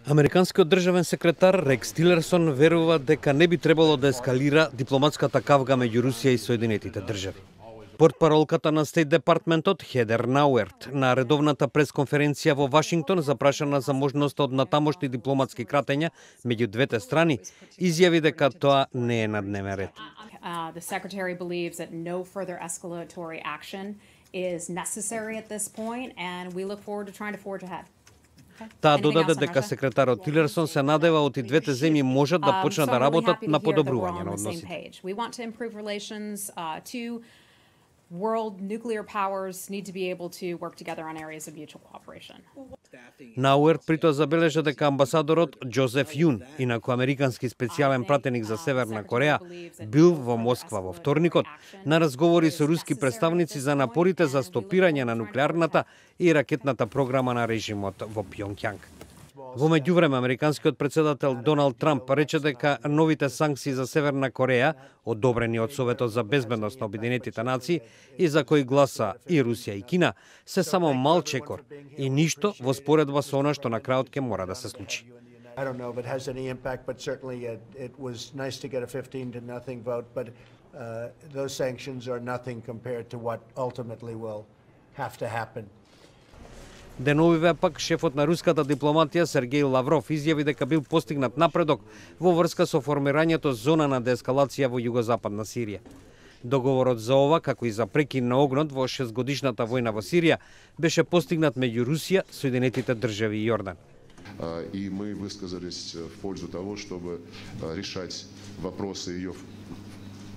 Американскиот државен секретар Рекс Тилерсон верува дека не би требало да ескалира дипломатската кавга меѓу Русија и Соединетите држави. Портпаролката на Стейт Департментот Хедер Науерт на редовната пресконференција во Вашингтон, запрашана за можноста од натамошни дипломатски кратења меѓу двете страни, изјави дека тоа не е на дневен ред. The Secretary believes that no further escalatory action is necessary at this point, and we look forward to trying to forge ahead. Таа додаде дека секретарот Тилерсон се надева од и двете земји можат да почнат да работат на подобрување на односите. We want to improve relations. Two world nuclear powers need to be able to work together on areas of mutual cooperation. Науерт притоа забележа дека амбасадорот Џозеф Јун, инаку американски специјален пратеник за Северна Кореја, бил во Москва во вторникот на разговори со руски представници за напорите за стопирање на нуклеарната и ракетната програма на режимот во Пјонгјанг. Во меѓувреме, американскиот председател Доналд Трамп рече дека новите санкции за Северна Кореја, одобрени од Советот за безбедност на Обединетите нации и за кои гласа и Русија и Кина, се само мал чекор и ништо во споредба со она што на крајот ќе мора да се случи. I don't know if it has any impact, but certainly it was nice to get a 15-0 vote, but those sanctions are nothing compared to what ultimately will have to happen. Деновиве пак шефот на руската дипломатија Сергеј Лавров изјави дека бил постигнат напредок во врска со формирањето зона на деескалација во југозападна Сирија. Договорот за ова, како и за прекин на огнот во 6-годишната војна во Сирија, беше постигнат меѓу Русија, Соединетите држави и Јордан. И мы высказались в пользу того, чтобы решать вопросы ее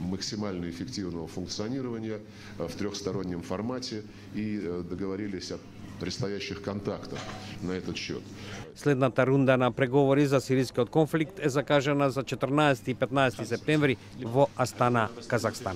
максимально эффективного функционирования в трехстороннем формате и договорились о предстоящих контактах на этот счет. Следната рунда на преговори за сирискиот конфликт е закажана за 14 и 15 септември во Астана, Казахстан.